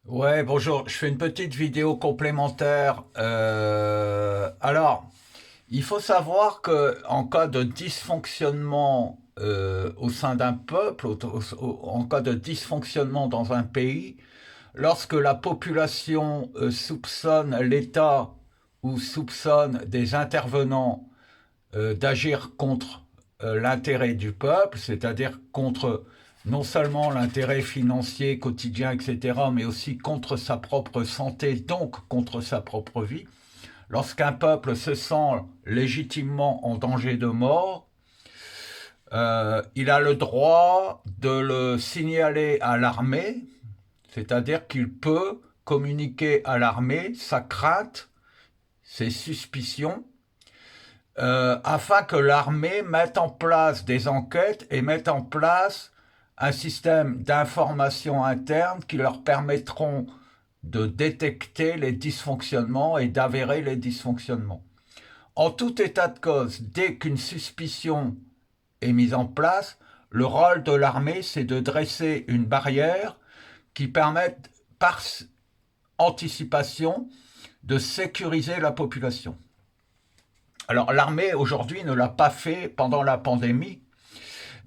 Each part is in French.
Ouais, bonjour. Je fais une petite vidéo complémentaire. Alors, il faut savoir que en cas de dysfonctionnement au sein d'un peuple, en cas de dysfonctionnement dans un pays, lorsque la population soupçonne l'État ou soupçonne des intervenants d'agir contre l'intérêt du peuple, c'est-à-dire contre non seulement l'intérêt financier quotidien, etc., mais aussi contre sa propre santé, donc contre sa propre vie. Lorsqu'un peuple se sent légitimement en danger de mort, il a le droit de le signaler à l'armée, c'est-à-dire qu'il peut communiquer à l'armée sa crainte, ses suspicions, afin que l'armée mette en place des enquêtes et mette en place un système d'information interne qui leur permettront de détecter les dysfonctionnements et d'avérer les dysfonctionnements. En tout état de cause, dès qu'une suspicion est mise en place, le rôle de l'armée, c'est de dresser une barrière qui permette, par anticipation, de sécuriser la population. Alors l'armée aujourd'hui ne l'a pas fait pendant la pandémie,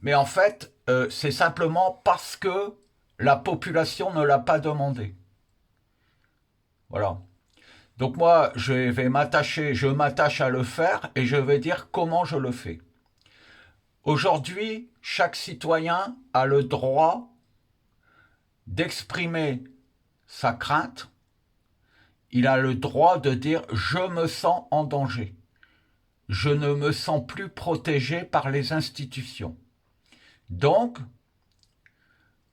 mais en fait c'est simplement parce que la population ne l'a pas demandé. Voilà. Donc moi je m'attache à le faire et je vais dire comment je le fais. Aujourd'hui, chaque citoyen a le droit d'exprimer sa crainte. Il a le droit de dire je me sens en danger. Je ne me sens plus protégé par les institutions. Donc,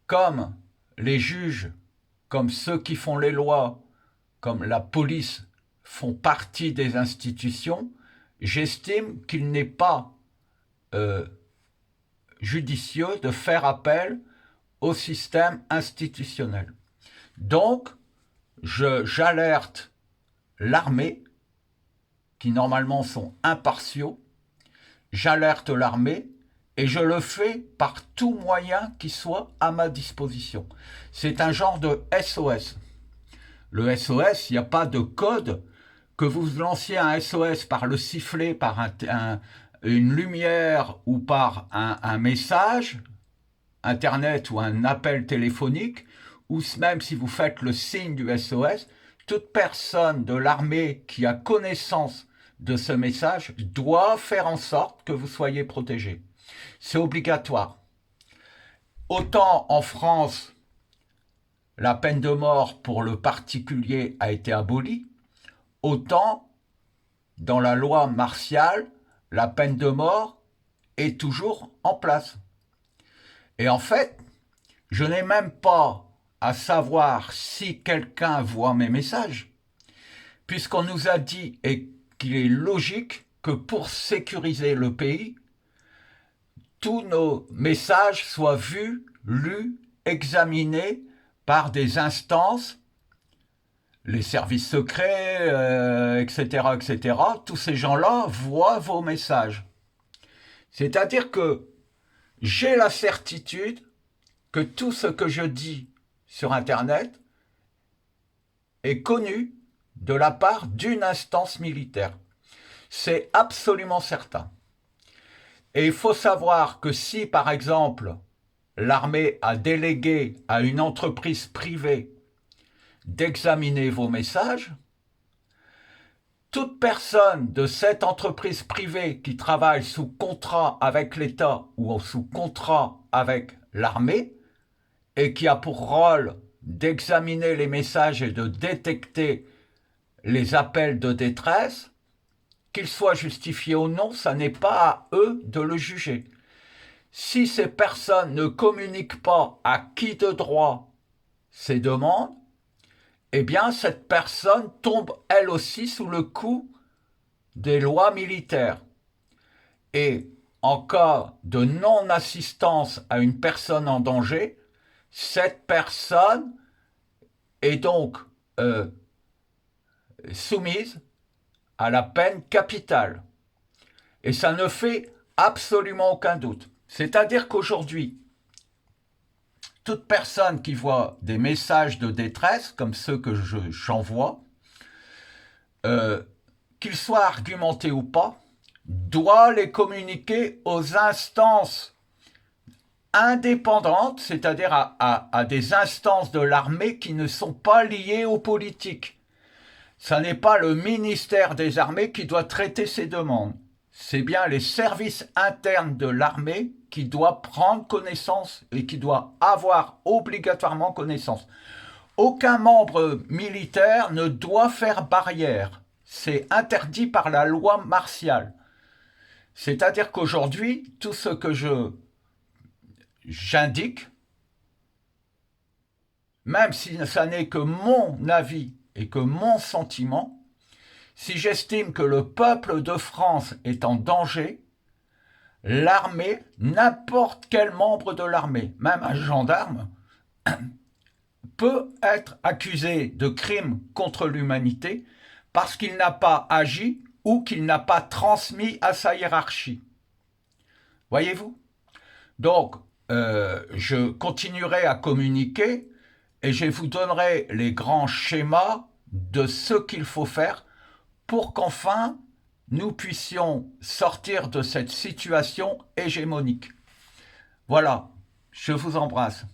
comme les juges, comme ceux qui font les lois, comme la police font partie des institutions, j'estime qu'il n'est pas euh, judicieux de faire appel au système institutionnel. Donc, j'alerte l'armée, qui normalement sont impartiaux, j'alerte l'armée et je le fais par tout moyen qui soit à ma disposition. C'est un genre de SOS. Le SOS, il n'y a pas de code. Que vous lanciez un SOS par le sifflet, par une lumière ou par un message, Internet ou un appel téléphonique, ou même si vous faites le signe du SOS, toute personne de l'armée qui a connaissance de ce message doit faire en sorte que vous soyez protégé. C'est obligatoire. Autant en France, la peine de mort pour le particulier a été abolie, autant dans la loi martiale, la peine de mort est toujours en place. Et en fait, je n'ai même pas à savoir si quelqu'un voit mes messages, puisqu'on nous a dit et qu'il est logique que pour sécuriser le pays, tous nos messages soient vus, lus, examinés par des instances, les services secrets, etc., etc. Tous ces gens-là voient vos messages. C'est-à-dire que j'ai la certitude que tout ce que je dis sur Internet est connu de la part d'une instance militaire. C'est absolument certain. Et il faut savoir que si, par exemple, l'armée a délégué à une entreprise privée d'examiner vos messages, toute personne de cette entreprise privée qui travaille sous contrat avec l'État ou sous contrat avec l'armée et qui a pour rôle d'examiner les messages et de détecter les appels de détresse, qu'ils soient justifiés ou non, ça n'est pas à eux de le juger. Si ces personnes ne communiquent pas à qui de droit ces demandes, eh bien cette personne tombe elle aussi sous le coup des lois militaires. Et en cas de non-assistance à une personne en danger, cette personne est donc soumise à la peine capitale. Et ça ne fait absolument aucun doute. C'est-à-dire qu'aujourd'hui, toute personne qui voit des messages de détresse, comme ceux que j'envoie, qu'ils soient argumentés ou pas, doit les communiquer aux instances indépendantes, c'est-à-dire à des instances de l'armée qui ne sont pas liées aux politiques. Ce n'est pas le ministère des Armées qui doit traiter ces demandes. C'est bien les services internes de l'armée qui doivent prendre connaissance et qui doivent avoir obligatoirement connaissance. Aucun membre militaire ne doit faire barrière. C'est interdit par la loi martiale. C'est-à-dire qu'aujourd'hui, tout ce que j'indique, même si ça n'est que mon avis et que mon sentiment, si j'estime que le peuple de France est en danger, l'armée, n'importe quel membre de l'armée, même un gendarme, peut être accusé de crime contre l'humanité parce qu'il n'a pas agi ou qu'il n'a pas transmis à sa hiérarchie. Voyez-vous? Donc, je continuerai à communiquer et je vous donnerai les grands schémas de ce qu'il faut faire pour qu'enfin nous puissions sortir de cette situation hégémonique. Voilà, je vous embrasse.